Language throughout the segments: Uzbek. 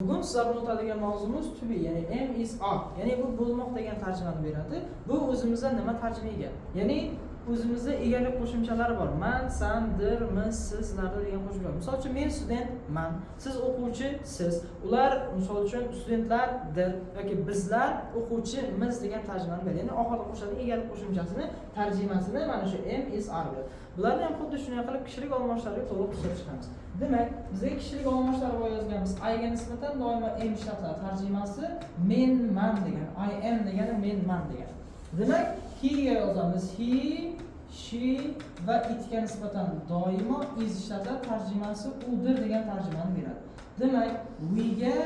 Bugun sizlar bilan o'tadigan mavzumuz to be, ya'ni am is are. Ya'ni bu bo'lmoq degan tarjimani beradi. Bu o'zimizda nima tarjima egan? Ya'ni o'zimizda egalik qo'shimchalari bor. Man, san, dir, mis, sizlarda degan qo'shimchalar. Misol uchun men studentman, siz o'quvchi, siz. Ular misol uchun studentlardir yoki bizlar o'quvchimiz degan tarjimani beradi. Ya'ni oxirida qo'shiladigan egalik qo'shimchasini tarjimasini mana shu am is are beradi. Bularni ham xuddi shunday qilib kishilik olmoshlarga to'liq ishlab chiqamiz. Demak, bizga kishilik olmoshlar bor yozganmiz. I ga nisbatan doimo am ishlatiladi. Tarjimasi men, man degan. I am degani men, man degan. Demak, he ga yozamiz. He, she va it ga nisbatan doimo is ishlatiladi. Tarjimasi udir degan tarjimani beradi. Demak, we ga,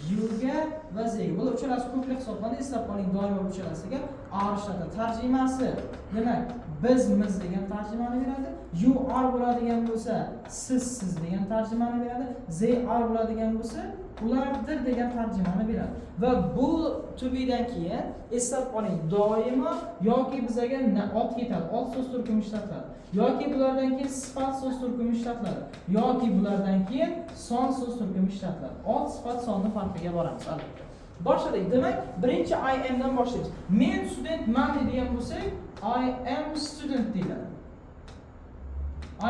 you ga va they ga. Bular uchalasi ko'plik hisoblanadi. Eslab qoling, doimo uchalasiga are ishlatiladi. Tarjimasi, demak, biz degan tarjimani beradi. You are bo'ladigan bo'lsa, siz degan tarjimani beradi. They are bo'ladigan bo'lsa, ulardir degan tarjimani beradi. Va bu to be dan keyin eslab qoling, doimo yoki bizaga ot ketadi, ot so'z turkumi ishlatiladi. Yoki bulardan keyin sifat so'z turkumi ishlatiladi. Yoki bulardan keyin son so'z turkumi ishlatiladi. Ot, sifat, sonni farqiga boramiz albatta. Boshladik. Demak, birinchi I am dan boshlaymiz. Men studentman degan bo'lsak, I am student deyiladi.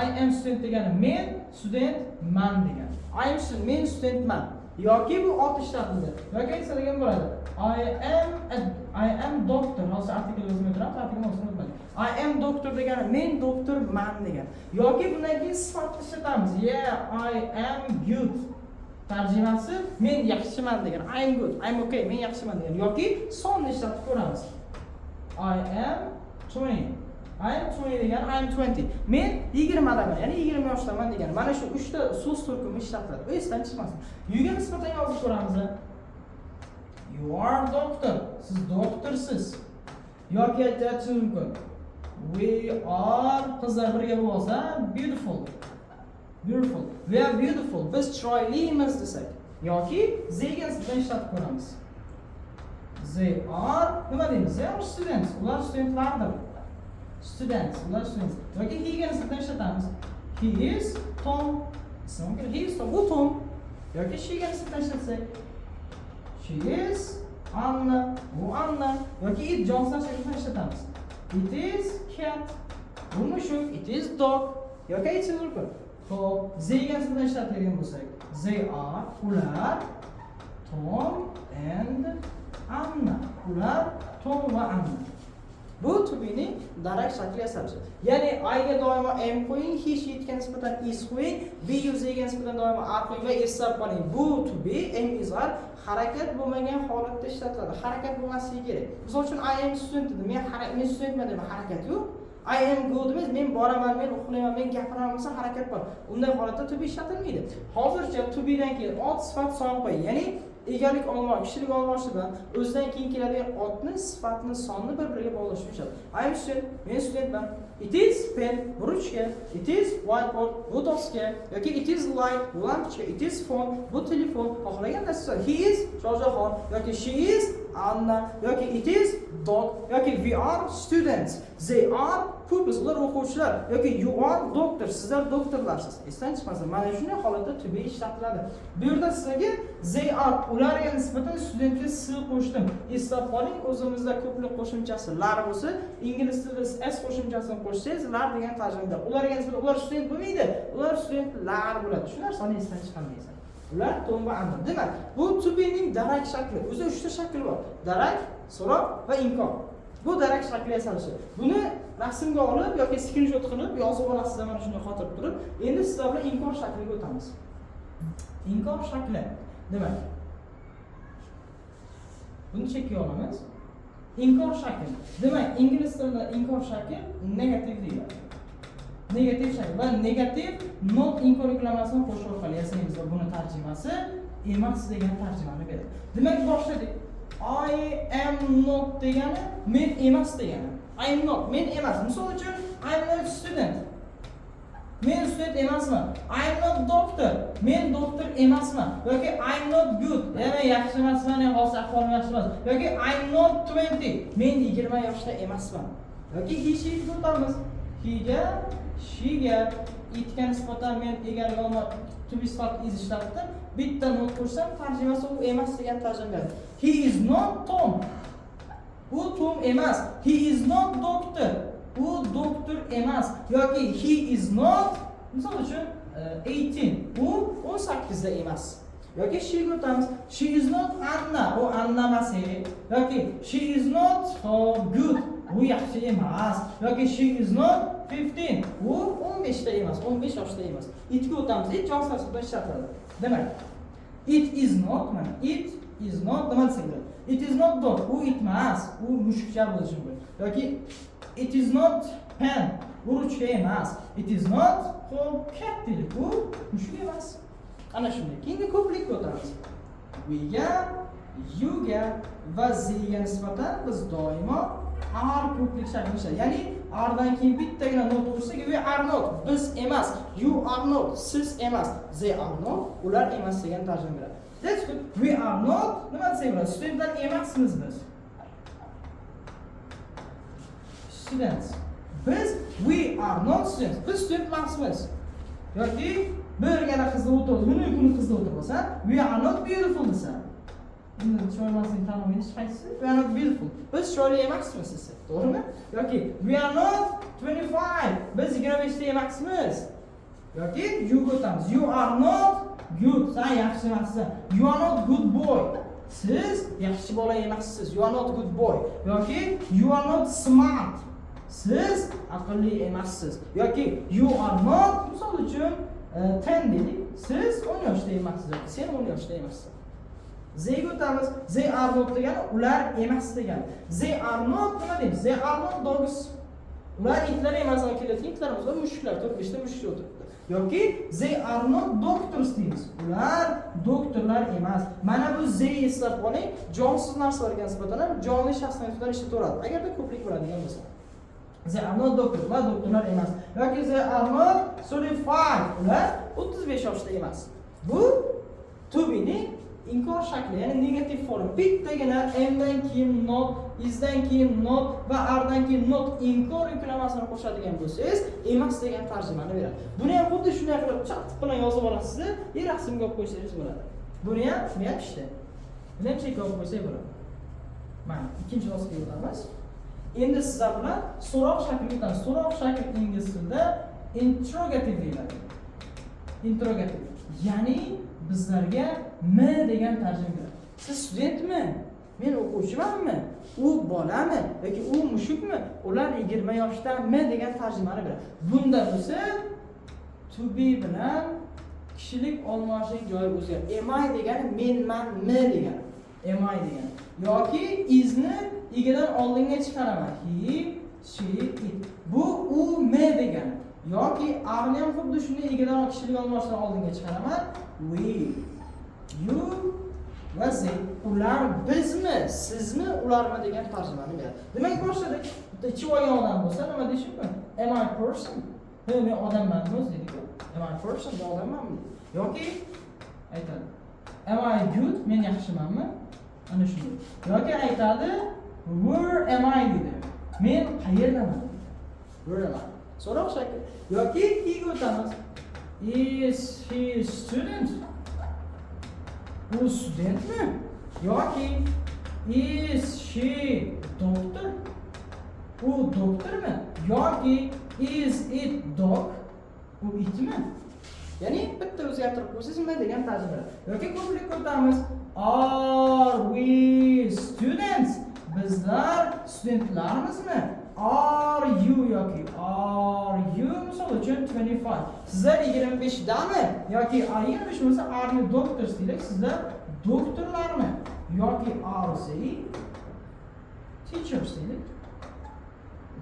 I am student degani men studentman degani. I am student, men studentman. Yoki bu ot ishlatiladi. Yoki aytsa bo'ladi. I am doctor. Hozir artikel yozib turamiz, artikelni o'zini I am doctor degani men doktorman degan. Yoki bundan keyin sifat ishlatamiz. Yeah, I am good. Tarjimasi men yaxshiman degan. I am good, I am okay, men yaxshiman degan. Yoki sonni ishlatib ko'ramiz. I am 20. I am 20 degan, I am 20. Men 20 daman, ya'ni 20 yoshdaman degan. Mana shu 3 ta so'z turkumi ishlatiladi. Bu esdan chiqmasin. Yuga nisbatan yozib ko'ramiz. You are doctor. Siz doktorsiz. Yoki aytayotganimiz mumkin. We are qizlar birga bo'lsa beautiful. Beautiful. We are beautiful. Biz chiroylimiz desak. Yoki they ga nisbatan ishlatib ko'ramiz. They are, nima deymiz? They are students. Ular studentlardir. Students, ular students. Yoki he ga nisbatan ishlatamiz. He is Tom. He is Tom. Bu Tom. Yoki she ga nisbatan ishlatsak. She is Anna. Bu Anna. Yoki it Johnson shaklida ishlatamiz. It is cat. Bu mushuk. It is dog. Yoki aytsangiz mumkin. Xo'p, they ga nisbatan ishlatilgan bo'lsak. They are, ular Tom and Anna. Ular Tom va Anna. Bu to be ning darak shakli yasalishi. Ya'ni I ga doimo am qo'ying, he, she ga nisbatan is qo'ying, be, you, they ga nisbatan doimo are qo'ying va eslab qoling. Bu to be, am is are harakat bo'lmagan holatda ishlatiladi. Harakat bo'lmasligi kerak. Misol uchun I am student dedim. Men studentman dedim, harakat yo'q. I am good demas, men boraman, men uxlayman, men gapiraman desa harakat bor. Unday holatda to be ishlatilmaydi. Hozircha to be dan keyin ot, sifat, son qo'ying. Ya'ni egalik olmoq, kishilik olmoshidan o'zidan keyin keladigan otni, sifatni, sonni bir-biriga bog'lash uchun. I am student, men studentman. It is pen, bu ruchka. It is whiteboard, bu doska. Yoki it is light, bu lampochka. It is phone, bu telefon. Xohlagan narsa. He is Shojaxon yoki she is Anna yoki it is dog yoki we are students. They are pupils, ular o'quvchilar yoki you are doctor, sizlar doktorlarsiz. Esdan chiqmasin. Mana shunday holatda to be ishlatiladi. Bu yerda sizlarga they are, ularga nisbatan studentga s qo'shdim. Eslab qoling, o'zimizda ko'plik qo'shimchasi lar bo'lsa, ingliz tilida s qo'shimchasini qo'shsangiz lar degan tarjimada. Ularga nisbatan ular student bo'lmaydi, ular studentlar bo'ladi. Shu narsani esdan chiqarmaysiz. Ular Tom va Anna. Demak, bu to be ning darak shakli. O'zi 3 ta shakli bor. Darak, so'roq va inkor. Bu darak shakli yasalishi. Buni rasmga olib yoki screenshot qilib yozib olasiz mana shunday xotirib turib. Endi sizlar bilan inkor shakliga o'tamiz. Inkor shakli. Demak, buni chekka olamiz. Inkor shakli. Demak, ingliz tilida inkor shakli negativ deyiladi. Negativ shakl va negativ not inkor yuklamasini qo'shish orqali yasangiz buni tarjimasi emas degan tarjimani beradi. Demak, boshladik. I am not degani men emas degani. I am not, men emas. Misol uchun I am not student. Men student emasman. I am not doctor. Men doktor emasman. Yoki I am not good. Men yaxshi emasman, hozir ahvolim yaxshi emas. Yoki I am not 20. Men 20 yoshda emasman. Yoki he, she ga o'tamiz. He ga, she ga, it ga nisbatan men egalik olmoq to be sifat is ishlatdim. bitta not qo'shsam, tarjimasi u emas degan tarjima beradi. He is not Tom. U Tom emas. He is not doctor. U doktor emas. Yoki he is not, misol uchun 18. U 18 da emas. Yoki she ga o'tamiz. She is not Anna. U Anna emas. Yoki she is not good. U yaxshi emas. Yoki she is not 15. U 15 da emas. 15 yoshda emas. It ga o'tamiz. It javob bilan ishlatiladi. Demak, it is not, mana it is not nima desam bo'ladi? It is not dog. U it emas. U mushukcha bo'lishi mumkin. Yoki it is not pen. U ruchka emas. It is not cat deylik. U mushuk emas. Ana shunday. Keyingi ko'plikka o'tamiz. We ga, you ga va ze ga nisbatan biz doimo are ko'plik shaklida ishlaymiz. Ya'ni are dan keyin bittagina not qo'shsak, we are not, biz emas, you are not, siz emas, they are not, ular emas degan tarjima beradi. That's good. We are not, nima desam bo'ladi? Studentlar emasmiz biz. Students. Biz we are not students. Biz student emasmiz. Yoki birgina qizda o'tirib, kuni qizda o'tirib bo'lsa, we are not beautiful desa. Endi tushunmaslik tamom etish qaysi? We are not beautiful. Biz chiroyli emasmiz desa, to'g'rimi? Yoki we are not 25. Biz 25 da emasmiz. Yoki you o'tamiz. You are not good. Sen yaxshi emassan. You are not good boy. Siz yaxshi bola emassiz. You are not good boy. Yoki you are not smart. Siz aqlli emassiz. Yoki you are not, misol uchun 10 deylik. Siz 10 yoshda emassiz yoki sen 10 yoshda emassan. They o'tamiz. They are not degani ular emas degani. They are not nima deymiz? They are not dogs. Ular itlar emas, kelayotgan itlarimiz va mushuklar, 4-5 ta mushuk o'tiribdi. Yoki they are not doctors deymiz. Ular doktorlar emas. Mana bu they eslab qoling, jonsiz narsalarga nisbatan ham jonli shaxsni ifodalashga ishlatadi. Agarda ko'plik bo'ladigan bo'lsa. They are not doctors. Ular doktorlar emas. Yoki they are not 35. Ular 35 yoshda emas. Bu to be ning inkor shakli, ya'ni negativ form. Bittagina am dan keyin not, is dan keyin not va are dan keyin not inkor yuklamasini qo'shadigan bo'lsangiz, emas degan tarjimani beradi. Buni ham xuddi shunday qilib chatib bilan yozib olasiz, rasmga olib qo'ysangiz bo'ladi. Buni ham ishda. Buni ham chekka olib qo'ysak bo'ladi. Mana ikkinchi yozuvga o'tamiz. Endi sizlar bilan so'roq shakliga o'tamiz. So'roq shakli ingliz tilida interrogative deyiladi. Interrogative. Ya'ni bizlarga m degan tarjima beradi. Siz studentmi? Men o'quvchimanmi? U bolami yoki u mushukmi? Ular 20 yoshdami degan tarjimani beradi. Bunda bo'lsa to be bilan kishilik olmoshilik joyi o'zgaradi. Am I degani menman, m degani. Am I degani. Yoki is ni igidan oldinga chiqaraman. He, she, it. Bu u m degani. Yoki are ni ham xuddi shunday igidan kishilik olmoshidan oldinga chiqaraman. We, you va they. Ular bizmi, sizmi, ularmi degan tarjimani beradi. Demak, boshladik. Bitta ichib olgan odam bo'lsa, nima deyish mumkin? Am I person? Men odammanmi o'zi deydi-ku. Am I person? Men odammanmi? Yoki aytadi. Am I good? Men yaxshimanmi? Ana shunday. Yoki aytadi, where am I deydi. Men qayerdaman? Where am I? So'roq shakli. Yoki he o'tamiz. Is he student? U studentmi? Yoki is she doctor? U doktormi? Yoki is it dog? U itmi? Ya'ni bitta o'zgartirib qo'ysangiz nima degan tarjima beradi. Yoki ko'plikka o'tamiz. Are we students? Bizlar studentlarmizmi? Are you yoki are you misol uchun 25. Sizlar 25 dami? Yoki are 25 bo'lsa are you doctors deylik. Sizlar doktorlarmi? Yoki are they teachers deylik.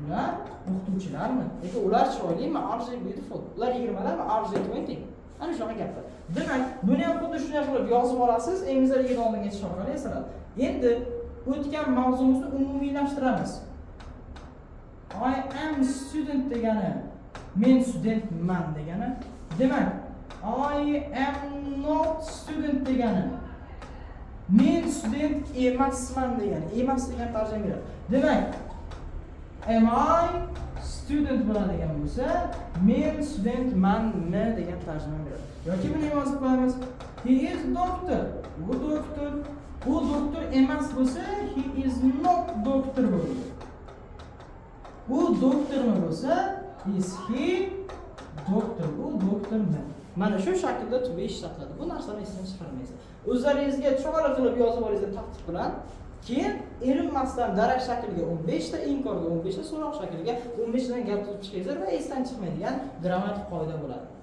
Ular o'qituvchilarmi? Yoki ular chiroylimi? Are they beautiful? Ular 20 dami? Are they 20? Ana shunaqa gaplar. Demak, buni ham xuddi shunday qilib yozib olasiz, engizlarga oldinga chiqib qo'yasizlar. Endi o'tgan mavzumizni umumiylashtiramiz. I am student degani, men studentman degani. Demak, I am not student degani, men student emasman degani. Emas degan tarjima beradi. Demak, am I student bo'ladigan bo'lsa, men studentmanmi degan tarjima beradi. Yoki buni yozib qo'yamiz. He is doctor. U doktor. U doktor emas bo'lsa, he is not doctor bo'ladi. U doktormi bo'lsa, is he doctor. U doktormi? Mana shu shaklda to be ishlatiladi. Bu narsani esdan chiqarmaysiz. O'zlaringizga cho'g'ala qilib yozib olingizlar tartib bilan. Keyin erinmasdan darak shakliga 15 ta, inkorga 15 ta, so'roq shakliga 15 dan gap tuzib chiqingizlar va esdan chiqmaydigan grammatik qoida bo'ladi.